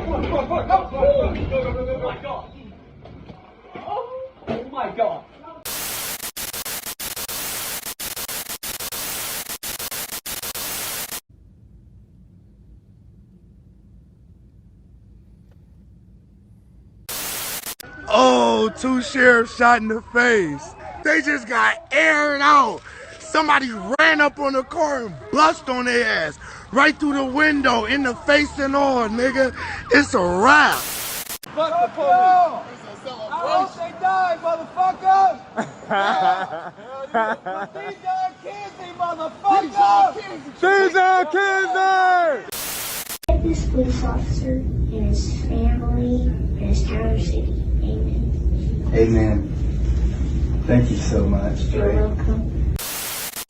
Oh my God. Oh, 2 sheriffs shot in the face. They just got aired out. Somebody ran up on the car and bust on their ass. Right through the window, in the face and all, nigga. It's a wrap. Fuck the police. I hope they die, motherfucker. But these are Kinsey, motherfucker. These are Kinsey. This police officer and his family and his town or city. Amen. Amen. Thank you so much, Dre. You're welcome.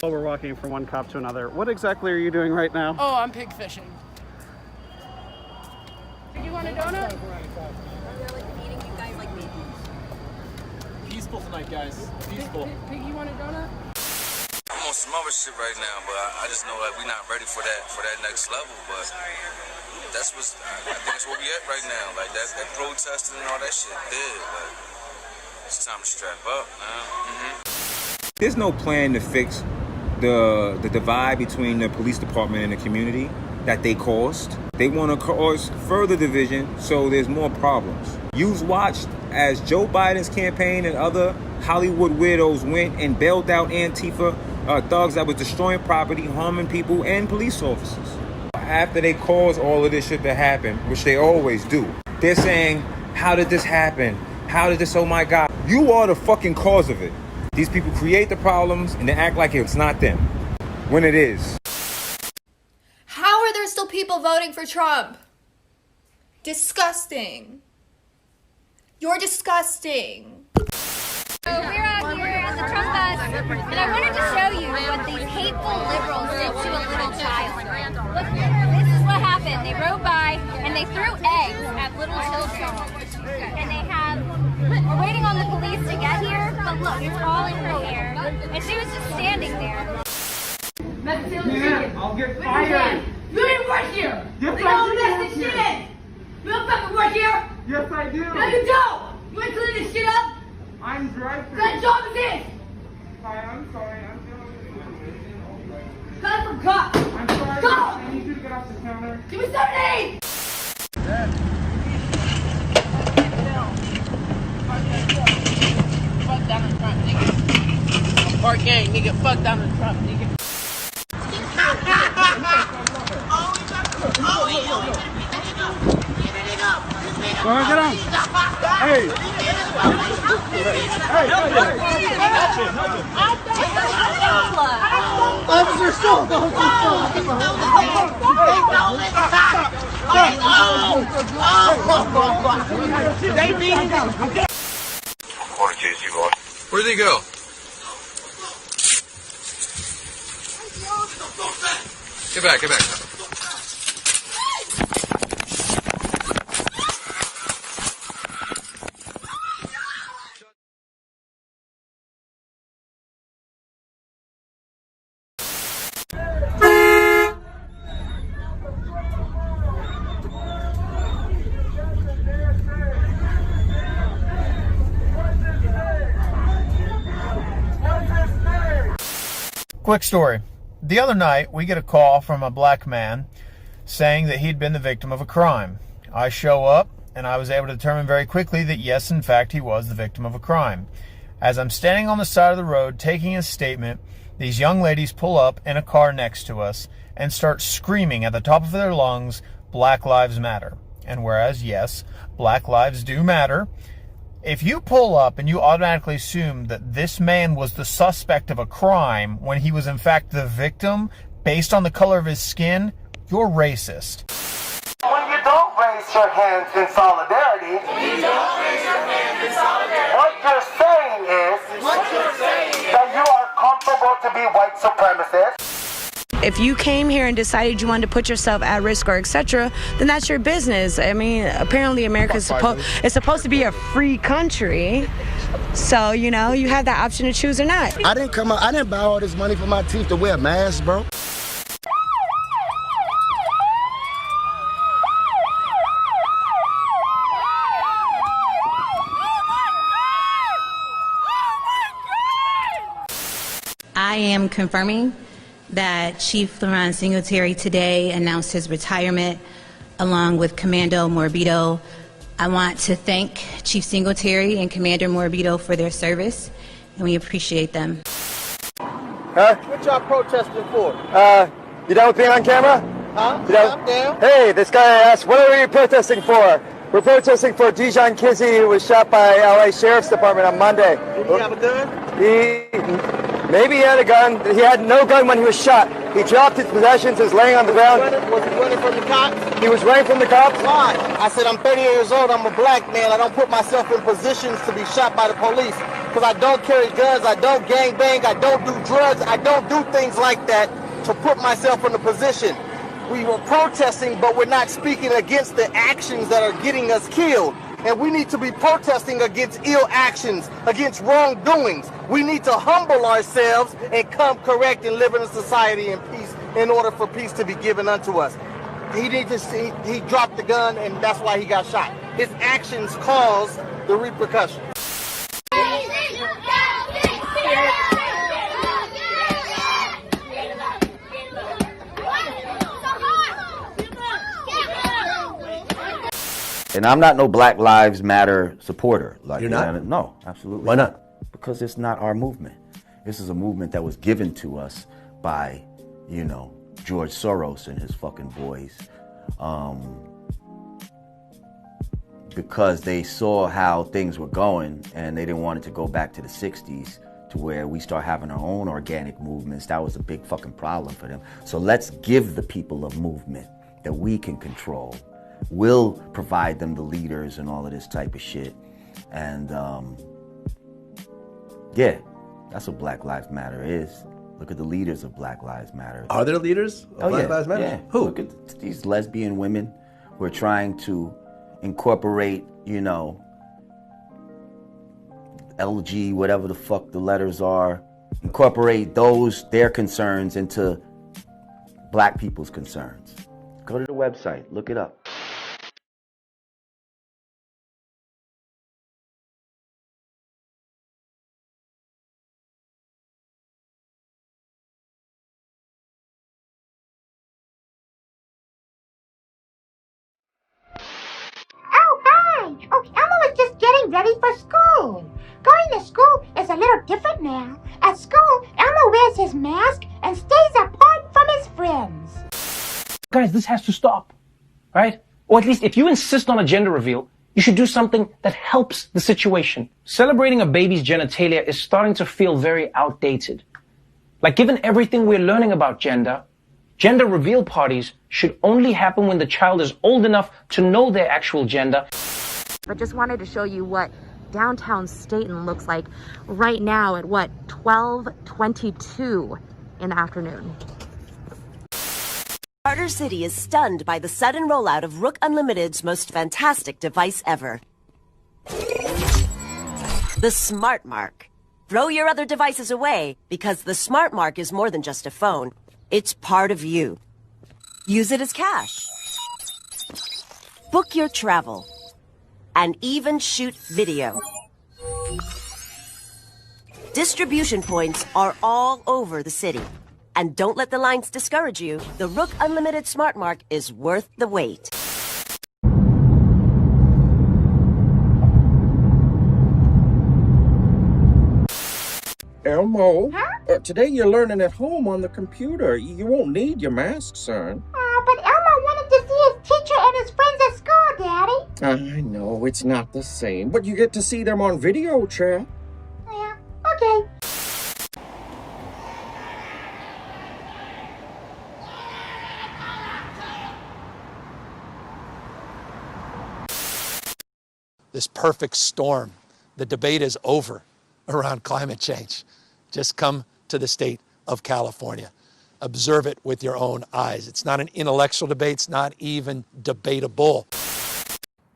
While we're walking from one cop to another, what exactly are you doing right now? Oh, I'm pig fishing. Do you want a donut? Peaceful tonight, guys. Peaceful. Pig, you want a donut? I'm on some other shit right now, but I just know that we're not ready for that next level. But that's I think that's where we at right now. Like that protesting and all that shit dead. Like it's time to strap up, man. There's no plan to fix the divide between the police department and the community that they caused. They want to cause further division, so there's more problems. You've watched as Joe Biden's campaign and other Hollywood weirdos went and bailed out Antifa thugs that was destroying property, harming people, and police officers. After they caused all of this shit to happen, which they always do, they're saying, how did this happen? How did this, oh my God. You are the fucking cause of it. These people create the problems and they act like it's not them, when it is. How are there still people voting for Trump? Disgusting. You're disgusting. So we're out here at the Trump bus, and I wanted to show you what these hateful liberals did to a little child. Look, this is what happened. They rode by, and they threw eggs at little children. And we're waiting on the police to get here, but look, it's falling from here. And she was just standing there. Man, I'll get fired. You didn't work here. Yes, You I don't do mess work this here. shit in. You don't fucking work here. Yes, I do. No, you don't. You want to clean this shit up? I'm driving. What kind of job is this? Hi, I'm sorry. Cut from cop. I'm sorry. Go. I need you to get off the counter. Give me 17. Fuck down in front, nigga. Park gang, nigga. Fuck down in front, nigga. Go ahead, get on. Hey. Officer, stop. Where'd they go? Get back, get back. Quick story. The other night, we get a call from a black man saying that he'd been the victim of a crime. I show up, and I was able to determine very quickly that yes, in fact, he was the victim of a crime. As I'm standing on the side of the road taking his statement, these young ladies pull up in a car next to us and start screaming at the top of their lungs, Black Lives Matter. And whereas, yes, Black lives do matter, if you pull up and you automatically assume that this man was the suspect of a crime when he was in fact the victim based on the color of his skin, you're racist. When you don't raise your hands in solidarity, what you're saying is that you are comfortable to be white supremacists. If you came here and decided you wanted to put yourself at risk or etc., then that's your business. I mean, apparently America is supposed to be a free country. So, you know, you have that option to choose or not. I didn't buy all this money for my teeth to wear masks, bro. I'm confirming that Chief Laron Singletary today announced his retirement along with Commando Morbido. I want to thank Chief Singletary and Commander Morbido for their service, and we appreciate them. Huh? What y'all protesting for? You down with being on camera? Huh? You down? I'm down. Hey, this guy asked, what are you protesting for? We're protesting for Dijon Kizzee, who was shot by LA Sheriff's Department on Monday. Did he have a gun? Maybe he had a gun. He had no gun when he was shot. He dropped his possessions, was laying on the ground. Was he running from the cops? He was running from the cops? Why? I said, I'm 38 years old, I'm a black man. I don't put myself in positions to be shot by the police. Because I don't carry guns, I don't gangbang, I don't do drugs, I don't do things like that to put myself in a position. We were protesting, but we're not speaking against the actions that are getting us killed. And we need to be protesting against ill actions, against wrongdoings. We need to humble ourselves and come correct and live in a society in peace in order for peace to be given unto us. He dropped the gun, and that's why he got shot. His actions caused the repercussions. And I'm not no Black Lives Matter supporter. Like, you're not? No, absolutely. Why not? Because it's not our movement. This is a movement that was given to us by, you know, George Soros and his fucking boys. Because they saw how things were going and they didn't want it to go back to the 60s to where we start having our own organic movements. That was a big fucking problem for them. So let's give the people a movement that we can control. We'll provide them the leaders and all of this type of shit. And yeah, that's what Black Lives Matter is. Look at the leaders of Black Lives Matter. Are there leaders of Black Lives Matter? Yeah. Who? Look at these lesbian women who are trying to incorporate, you know, LG, whatever the fuck the letters are, incorporate their concerns into black people's concerns. Go to the website, look it up. Oh, Elmo was just getting ready for school. Going to school is a little different now. At school, Elmo wears his mask and stays apart from his friends. Guys, this has to stop, right? Or at least if you insist on a gender reveal, you should do something that helps the situation. Celebrating a baby's genitalia is starting to feel very outdated. Like, given everything we're learning about gender reveal parties should only happen when the child is old enough to know their actual gender. But just wanted to show you what downtown Staten looks like right now at 12:22 in the afternoon. Carter City is stunned by the sudden rollout of Rook Unlimited's most fantastic device ever. The Smart Mark. Throw your other devices away, because the Smart Mark is more than just a phone. It's part of you. Use it as cash. Book your travel. And even shoot video. Distribution points are all over the city. And don't let the lines discourage you. The Rook Unlimited Smart Mark is worth the wait. Elmo, today you're learning at home on the computer. You won't need your mask, son. But Elmo wanted to see his teacher and his friends at school, Daddy. I know, it's not the same, but you get to see them on video chat. Yeah, okay. This perfect storm. The debate is over around climate change. Just come to the state of California. Observe it with your own eyes. It's not an intellectual debate. It's not even debatable.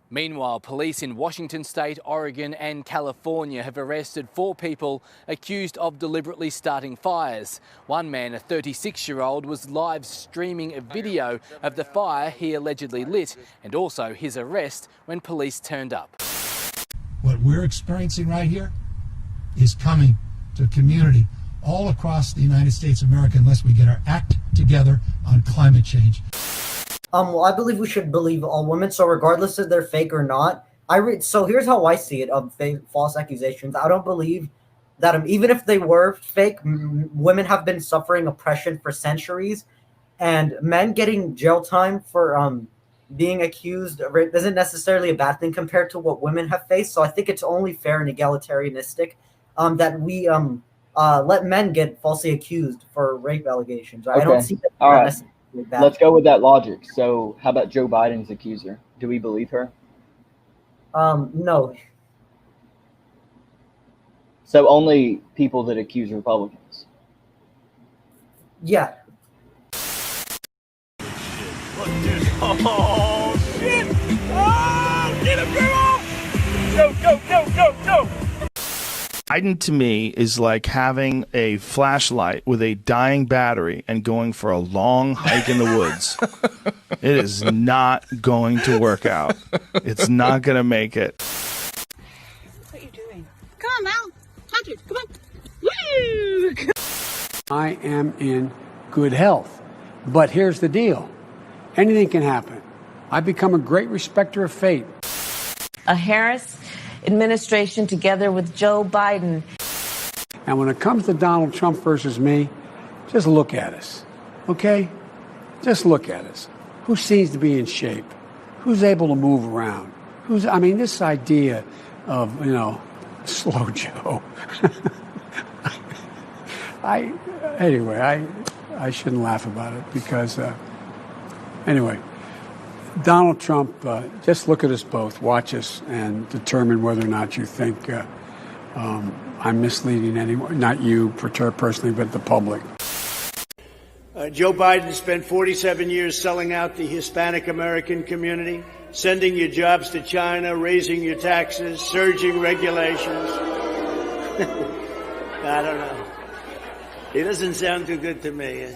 Meanwhile, police in Washington State, Oregon and California have arrested 4 people accused of deliberately starting fires. One man, a 36-year-old, was live streaming a video of the fire he allegedly lit and also his arrest when police turned up. What we're experiencing right here is coming to a community all across the United States of America unless we get our act together on climate change. Well, I believe we should believe all women. So regardless if they're fake or not, so here's how I see it of false accusations. I don't believe that even if they were fake, women have been suffering oppression for centuries, and men getting jail time for being accused isn't necessarily a bad thing compared to what women have faced. So I think it's only fair and egalitarianistic that we let men get falsely accused for rape allegations. Okay. I don't see that. All right. Let's go with that logic. So how about Joe Biden's accuser? Do we believe her? No. So only people that accuse Republicans? Yeah. Oh, shit! Oh, get him, girl! Go! Biden to me is like having a flashlight with a dying battery and going for a long hike in the woods. It is not going to work out. It's not going to make it. What are you doing? Come on, Mal. Hunter, come on. Woo! I am in good health. But here's the deal. Anything can happen. I've become a great respecter of fate. A Harris administration together with Joe Biden. And when it comes to Donald Trump versus me, just look at us, okay? Just look at us. Who seems to be in shape? Who's able to move around? This idea of, slow Joe. I shouldn't laugh about it because, anyway, Donald Trump, just look at us both, watch us, and determine whether or not you think I'm misleading anyone, not you personally, but the public. Joe Biden spent 47 years selling out the Hispanic American community, sending your jobs to China, raising your taxes, surging regulations. I don't know. He doesn't sound too good to me.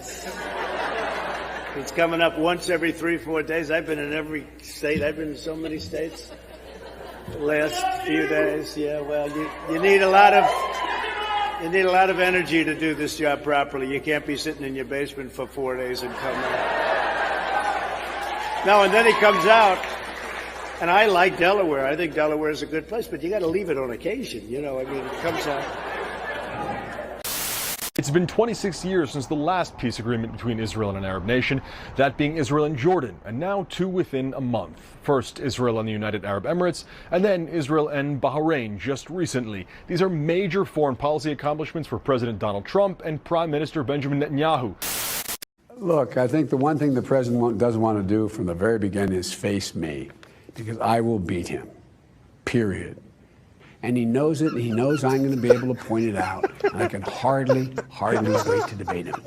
It's coming up once every 3-4 days. I've been in every state. I've been in so many states the last few days. Yeah, well, you need a lot of energy to do this job properly. You can't be sitting in your basement for 4 days and come out. No, and then he comes out, and I like Delaware. I think Delaware is a good place, but you got to leave it on occasion. It comes out. It's been 26 years since the last peace agreement between Israel and an Arab nation, that being Israel and Jordan, and now 2 within a month. First, Israel and the United Arab Emirates, and then Israel and Bahrain just recently. These are major foreign policy accomplishments for President Donald Trump and Prime Minister Benjamin Netanyahu. Look, I think the one thing the president doesn't want to do from the very beginning is face me, because I will beat him, period. And he knows it, and he knows I'm going to be able to point it out. And I can hardly wait to debate him.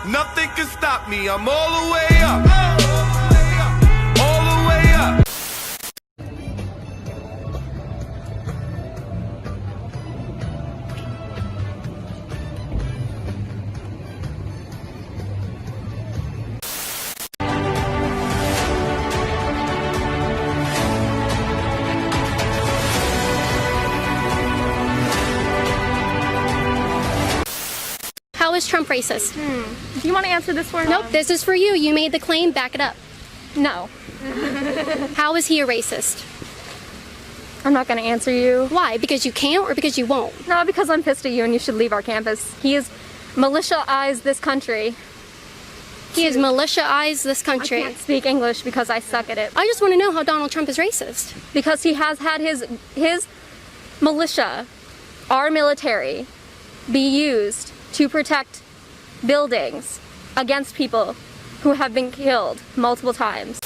Nothing can stop me. I'm all the way up. All the way up. How is Trump racist? Do you want to answer this for me? Nope, this is for you. You made the claim, back it up. No. How is he a racist? I'm not going to answer you. Why? Because you can't or because you won't? No, because I'm pissed at you and you should leave our campus. He has militia-ized this country. He has militia-ized this country. I can't speak English because I suck at it. I just want to know how Donald Trump is racist. Because he has had his militia, our military, be used to protect buildings against people who have been killed multiple times.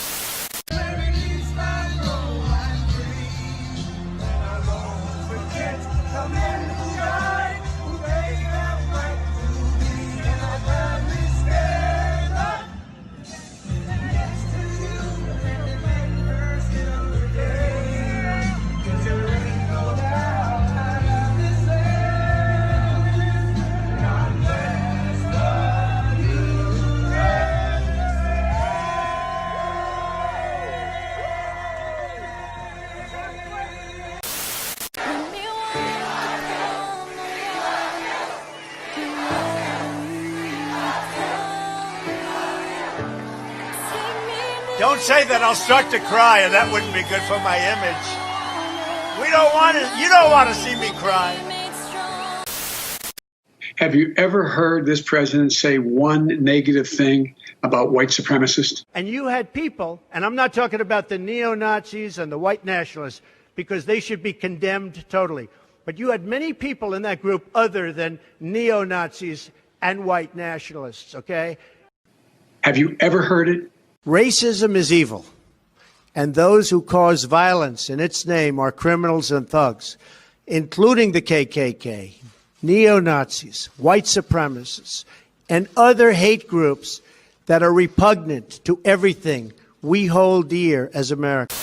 Don't say that, I'll start to cry, and that wouldn't be good for my image. We don't want it. You don't want to see me cry. Have you ever heard this president say one negative thing about white supremacists? And you had people, and I'm not talking about the neo-Nazis and the white nationalists, because they should be condemned totally. But you had many people in that group other than neo-Nazis and white nationalists, okay? Have you ever heard it? Racism is evil, and those who cause violence in its name are criminals and thugs, including the KKK, neo-Nazis, white supremacists, and other hate groups that are repugnant to everything we hold dear as Americans.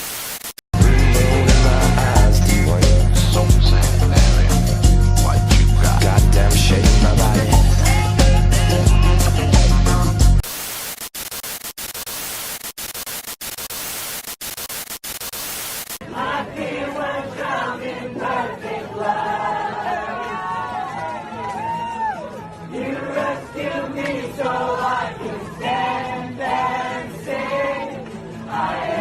I